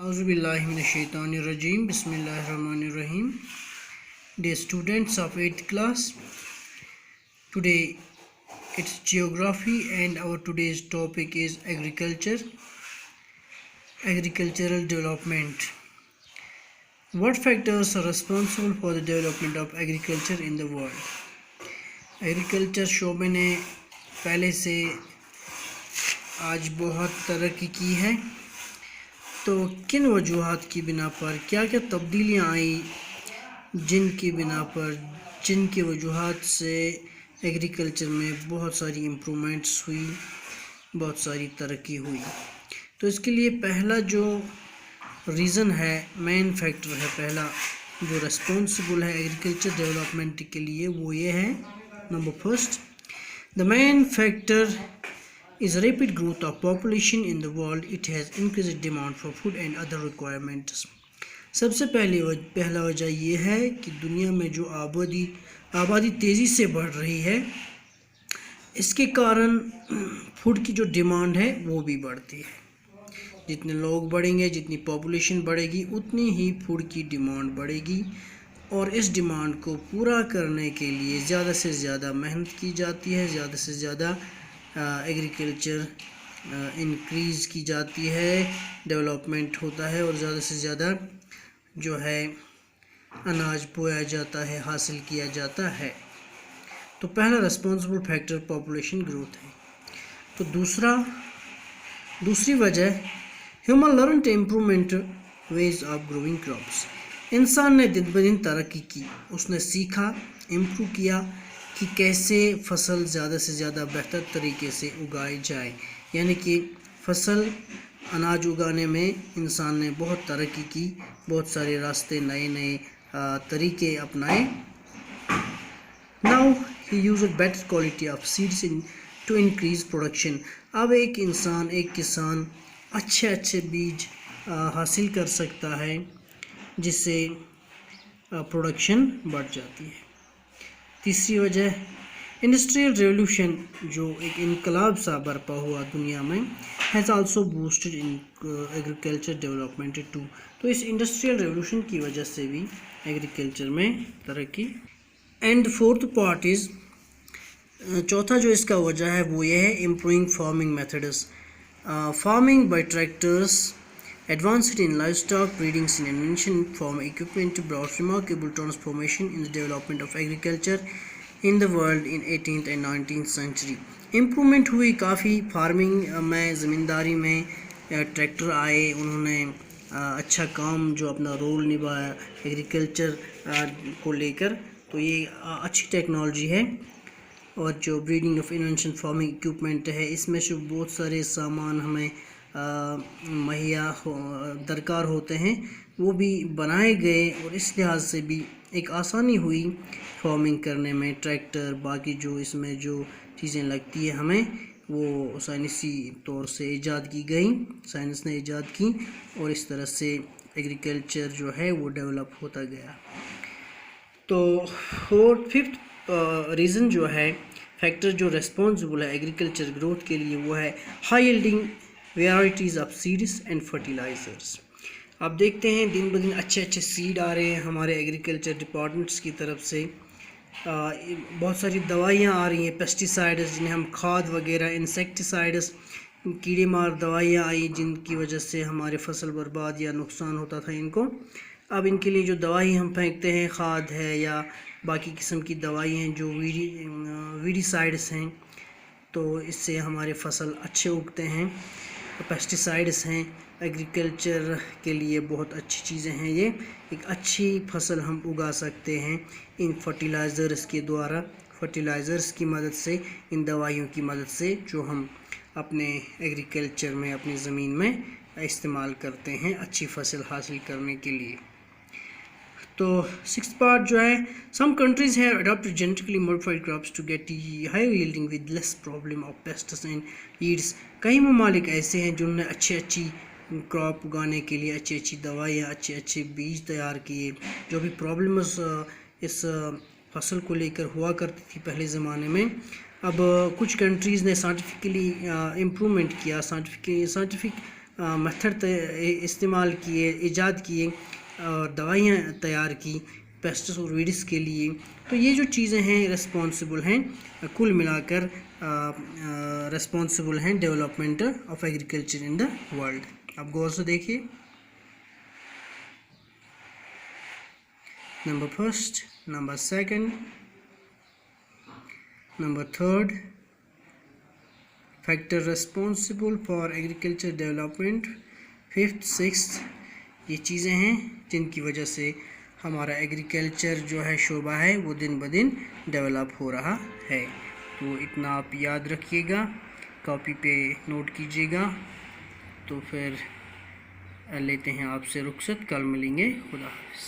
Auzu billahi minash shaitanir rajim. Bismillahir rahim. Dear students of 8th class, today it's geography and our today's topic is agricultural development. What factors are responsible for the development of agriculture in the world? Agriculture शोबे ने पहले से आज बहुत तरक्की की है, तो किन वजूहात की बिना पर क्या क्या तब्दीलियाँ आई जिनकी वजूहात से एग्रीकल्चर में बहुत सारी इम्प्रूवमेंट्स हुई, बहुत सारी तरक्की हुई। तो इसके लिए पहला जो रीज़न है, मेन फैक्टर है, पहला जो रिस्पॉन्सिबल है एग्रीकल्चर डेवलपमेंट के लिए, वो ये है, number first, the main factor is rapid growth of population in the world. It has increased demand for food and other requirements. सबसे पहला वजह ये है कि दुनिया में जो आबादी तेज़ी से बढ़ रही है, इसके कारण फूड की जो डिमांड है वो भी बढ़ती है। जितने लोग बढ़ेंगे, जितनी पॉपुलेशन बढ़ेगी, उतनी ही फूड की डिमांड बढ़ेगी, और इस डिमांड को पूरा करने के लिए ज़्यादा से ज़्यादा मेहनत की जाती है, ज़्यादा से ज़्यादा एग्रीकल्चर इंक्रीज़ की जाती है, डेवलपमेंट होता है, और ज़्यादा से ज़्यादा जो है अनाज बोया जाता है, हासिल किया जाता है। तो पहला रिस्पॉन्सिबल फैक्टर पॉपुलेशन ग्रोथ है। तो दूसरी वजह, human learn to improvement ways of growing crops. इंसान ने दिन ब दिन तरक्की की, उसने सीखा, इम्प्रूव किया कि कैसे फसल ज़्यादा से ज़्यादा बेहतर तरीके से उगाई जाए। यानी कि अनाज उगाने में इंसान ने बहुत तरक्की की, बहुत सारे रास्ते, नए तरीके अपनाए। Now he used better quality of seeds to increase production. अब एक किसान अच्छे बीज हासिल कर सकता है, जिससे प्रोडक्शन बढ़ जाती है। तीसरी वजह, इंडस्ट्रियल रेवोल्यूशन, जो एक इनकलाब सा बरपा हुआ दुनिया में, has also boosted in agriculture development too. तो इस इंडस्ट्रियल रेवोल्यूशन की वजह से भी एग्रीकल्चर में तरक्की। एंड फोर्थ पार्ट इज़, चौथा जो इसका वजह है वो ये है, improving farming methods. Farming by tractors, advanced in livestock breeding and invention farm equipment brought remarkable transformation in the development of agriculture in the world in 18th and 19th century. Improvement हुई काफ़ी farming में, ज़मींदारी में, tractor आए, उन्होंने अच्छा काम जो अपना रोल निभाया एग्रीकल्चर को लेकर। तो ये अच्छी टेक्नोलॉजी है। और जो breeding of invention farming equipment है, इसमें से बहुत सारे सामान हमें मुहैया दरकार होते हैं, वो भी बनाए गए, और इस लिहाज से भी एक आसानी हुई फार्मिंग करने में। ट्रैक्टर, बाकी जो इसमें जो चीज़ें लगती है हमें, वो साइंसी तौर से ईजाद की गई, साइंस ने ईजाद की, और इस तरह से एग्रीकल्चर जो है वो डेवलप होता गया। तो फिफ्थ रीज़न जो है, फैक्टर जो रिस्पॉन्सिबल है एग्रीकल्चर ग्रोथ के लिए, वो है high yielding varieties of seeds and fertilizers. आप देखते हैं दिन ब दिन अच्छे सीड आ रहे हैं हमारे एग्रीकल्चर डिपार्टमेंट्स की तरफ से। बहुत सारी दवाइयाँ आ रही हैं, पेस्टिसाइड्स, जिन्हें हम खाद वगैरह, इंसेक्टिसाइड्स, कीड़े मार दवाइयाँ आई, जिनकी वजह से हमारे फसल बर्बाद या नुकसान होता था इनको। अब इनके लिए जो दवाई हम फेंकते हैं, खाद है या बाकी किस्म की दवाई हैं जो वीडीसाइड्स हैं, तो इससे हमारे फसल अच्छे उगते हैं। पेस्टिसाइड्स हैं, एग्रीकल्चर के लिए बहुत अच्छी चीज़ें हैं। ये एक अच्छी फसल हम उगा सकते हैं इन फर्टिलाइज़र्स के द्वारा, फर्टिलाइज़र्स की मदद से, इन दवाइयों की मदद से, जो हम अपने एग्रीकल्चर में, अपनी ज़मीन में इस्तेमाल करते हैं अच्छी फसल हासिल करने के लिए। तो सिक्स्थ पार्ट जो है, some countries have adopted genetically modified crops to get high yielding with less problem of pests and weeds. कई ममालिक ऐसे हैं जिन्होंने अच्छी क्रॉप उगाने के लिए अच्छी दवाइयाँ, अच्छे बीज तैयार किए। जो भी प्रॉब्लम्स इस फसल को लेकर हुआ करती थी पहले ज़माने में, अब कुछ कंट्रीज़ ने साइंटिफिकली इम्प्रूवमेंट किया, साइंटिफिक میتھڈ استعمال کیے، ایجاد کیے اور دوائیاں تیار کی پیسٹس اور ویڈس کے لیے. تو یہ جو چیزیں ہیں رسپانسبل ہیں، کل ملا کر رسپانسبل ہیں development of agriculture in the world. آپ غور سے دیکھیے. Number first, number second, number third, factor responsible for agriculture development, fifth, sixth, یہ چیزیں ہیں جن کی وجہ سے ہمارا ایگریکلچر جو ہے شعبہ ہے وہ دن بدن ڈیولپ ہو رہا ہے. تو اتنا آپ یاد رکھیے گا، کاپی پہ نوٹ کیجیے گا. تو پھر لیتے ہیں آپ سے رخصت، کل ملیں گے. خدا حافظ.